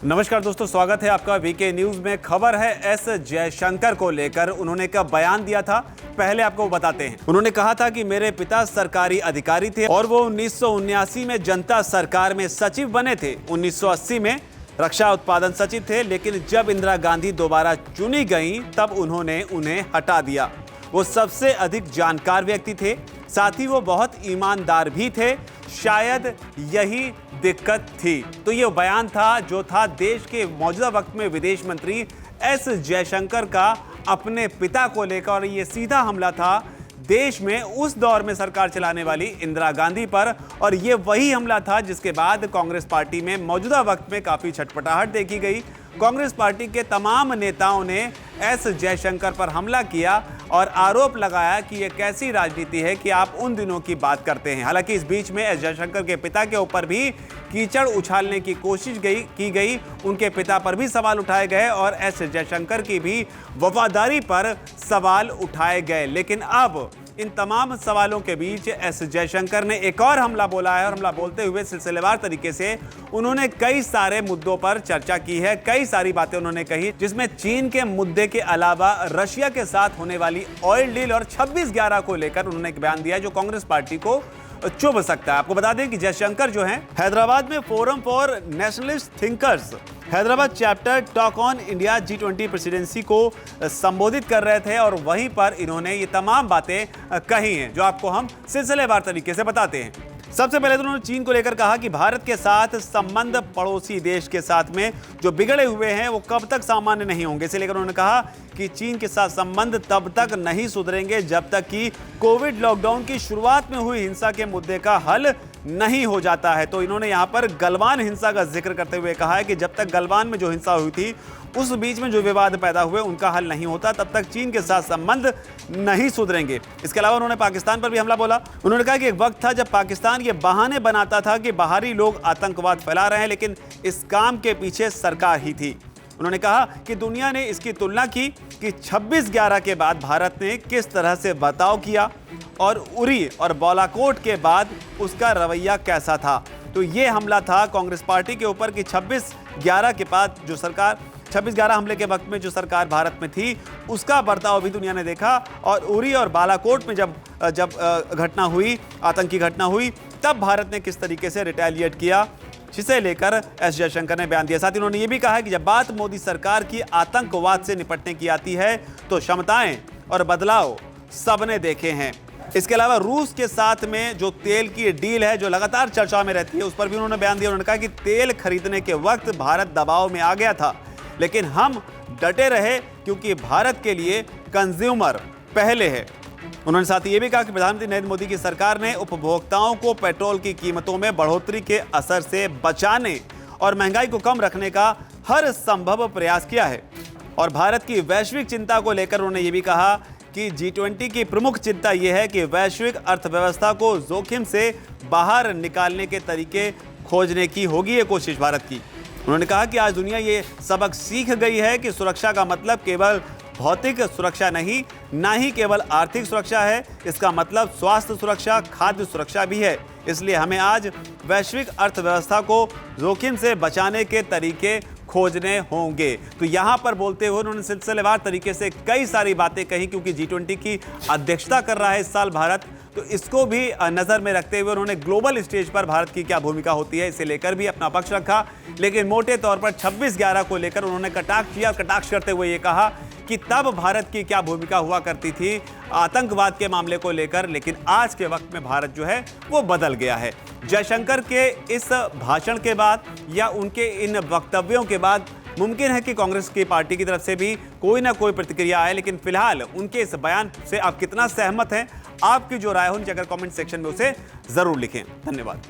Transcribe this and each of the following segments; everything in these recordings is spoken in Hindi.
नमस्कार दोस्तों, स्वागत है आपका वीके न्यूज में। खबर है एस जयशंकर को लेकर। उन्होंने कब बयान दिया था, पहले आपको बताते हैं। उन्होंने कहा था कि मेरे पिता सरकारी अधिकारी थे और वो 1979 में जनता सरकार में सचिव बने थे। 1980 में रक्षा उत्पादन सचिव थे, लेकिन जब इंदिरा गांधी दोबारा चुनी गई तब उन्होंने उन्हें हटा दिया। वो सबसे अधिक जानकार व्यक्ति थे, साथ ही वो बहुत ईमानदार भी थे। शायद यही दिक्कत थी। तो ये बयान था जो था देश के मौजूदा वक्त में विदेश मंत्री एस जयशंकर का अपने पिता को लेकर, और ये सीधा हमला था देश में उस दौर में सरकार चलाने वाली इंदिरा गांधी पर। और ये वही हमला था जिसके बाद कांग्रेस पार्टी में मौजूदा वक्त में काफी छटपटाहट देखी गई। कांग्रेस पार्टी के तमाम नेताओं ने एस जयशंकर पर हमला किया और आरोप लगाया कि यह कैसी राजनीति है कि आप उन दिनों की बात करते हैं। हालांकि इस बीच में एस जयशंकर के पिता के ऊपर भी कीचड़ उछालने की कोशिश की गई। उनके पिता पर भी सवाल उठाए गए और एस जयशंकर की भी वफादारी पर सवाल उठाए गए। लेकिन अब इन तमाम सवालों के बीच एस जयशंकर ने एक और हमला बोला है, और हमला बोलते हुए सिलसिलेवार तरीके से उन्होंने कई सारे मुद्दों पर चर्चा की है। कई सारी बातें उन्होंने कही, जिसमें चीन के मुद्दे के अलावा रशिया के साथ होने वाली ऑयल डील और 26/11 को लेकर उन्होंने एक बयान दिया जो कांग्रेस पार्टी को चुभ सकता है। आपको बता दें कि जयशंकर जो हैं हैदराबाद में forum for nationalist thinkers Hyderabad chapter talk on India G20 presidency को संबोधित कर रहे थे, और वहीं पर इन्होंने ये तमाम बातें कही हैं जो आपको हम सिलसिलेवार तरीके से बताते हैं। सबसे पहले तो उन्होंने चीन को लेकर कहा कि भारत के साथ संबंध पड़ोसी देश के साथ में जो बिगड़े हुए हैं वो कब तक सामान्य नहीं होंगे। इसे लेकर उन्होंने कहा कि चीन के साथ संबंध तब तक नहीं सुधरेंगे जब तक कि कोविड लॉकडाउन की शुरुआत में हुई हिंसा के मुद्दे का हल नहीं हो जाता है। तो इन्होंने यहाँ पर गलवान हिंसा का जिक्र करते हुए कहा है कि जब तक गलवान में जो हिंसा हुई थी उस बीच में जो विवाद पैदा हुए उनका हल नहीं होता, तब तक चीन के साथ संबंध नहीं सुधरेंगे। इसके अलावा उन्होंने पाकिस्तान पर भी हमला बोला। उन्होंने कहा कि एक वक्त था जब पाकिस्तान ये बहाने बनाता था कि बाहरी लोग आतंकवाद फैला रहे हैं, लेकिन इस काम के पीछे सरकार ही थी। उन्होंने कहा कि दुनिया ने इसकी तुलना की कि 26/11 के बाद भारत ने किस तरह से बर्ताव किया और उरी और बालाकोट के बाद उसका रवैया कैसा था। तो ये हमला था कांग्रेस पार्टी के ऊपर कि 26/11 के बाद जो सरकार 26/11 हमले के वक्त में जो सरकार भारत में थी उसका बर्ताव भी दुनिया ने देखा। और उरी और बालाकोट में जब घटना हुई, आतंकी घटना हुई, तब भारत ने किस तरीके से रिटेलिएट किया, जिसे लेकर एस जयशंकर ने बयान दिया। साथ ही उन्होंने ये भी कहा कि जब बात मोदी सरकार की आतंकवाद से निपटने की आती है तो क्षमताएं और बदलाव सबने देखे हैं। इसके अलावा रूस के साथ में जो तेल की डील है जो लगातार चर्चा में रहती है, उस पर भी उन्होंने बयान दिया। उन्होंने कहा कि तेल खरीदने के वक्त भारत दबाव में आ गया था, लेकिन हम डटे रहे क्योंकि भारत के लिए कंज्यूमर पहले है। उन्होंने साथ ही ये भी कहा कि प्रधानमंत्री नरेंद्र मोदी की सरकार ने उपभोक्ताओं को पेट्रोल की कीमतों में बढ़ोतरी के असर से बचाने और महंगाई को कम रखने का हर संभव प्रयास किया है। और भारत की वैश्विक चिंता को लेकर उन्होंने ये भी कहा कि G20 की प्रमुख चिंता यह है कि वैश्विक अर्थव्यवस्था को जोखिम से बाहर निकालने के तरीके खोजने की होगी ये कोशिश भारत की। उन्होंने कहा कि आज दुनिया ये सबक सीख गई है कि सुरक्षा का मतलब केवल भौतिक सुरक्षा नहीं, ना ही केवल आर्थिक सुरक्षा है, इसका मतलब स्वास्थ्य सुरक्षा, खाद्य सुरक्षा भी है। इसलिए हमें आज वैश्विक अर्थव्यवस्था को जोखिम से बचाने के तरीके खोजने होंगे। तो यहाँ पर बोलते हुए उन्होंने सिलसिलेवार तरीके से कई सारी बातें कही, क्योंकि G20 की अध्यक्षता कर रहा है इस साल भारत, तो इसको भी नज़र में रखते हुए उन्होंने ग्लोबल स्टेज पर भारत की क्या भूमिका होती है इसे लेकर भी अपना पक्ष रखा। लेकिन मोटे तौर पर 26/11 को लेकर उन्होंने कटाक्ष किया। कटाक्ष करते हुए ये कहा कि तब भारत की क्या भूमिका हुआ करती थी आतंकवाद के मामले को लेकर, लेकिन आज के वक्त में भारत जो है वो बदल गया है। जयशंकर के इस भाषण के बाद या उनके इन वक्तव्यों के बाद मुमकिन है कि कांग्रेस की पार्टी की तरफ से भी कोई ना कोई प्रतिक्रिया आए, लेकिन फिलहाल उनके इस बयान से आप कितना सहमत हैं, आपकी जो राय हो नीचे अगर कमेंट सेक्शन में उसे जरूर लिखें। धन्यवाद।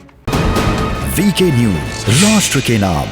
वीके न्यूज, राष्ट्र के नाम।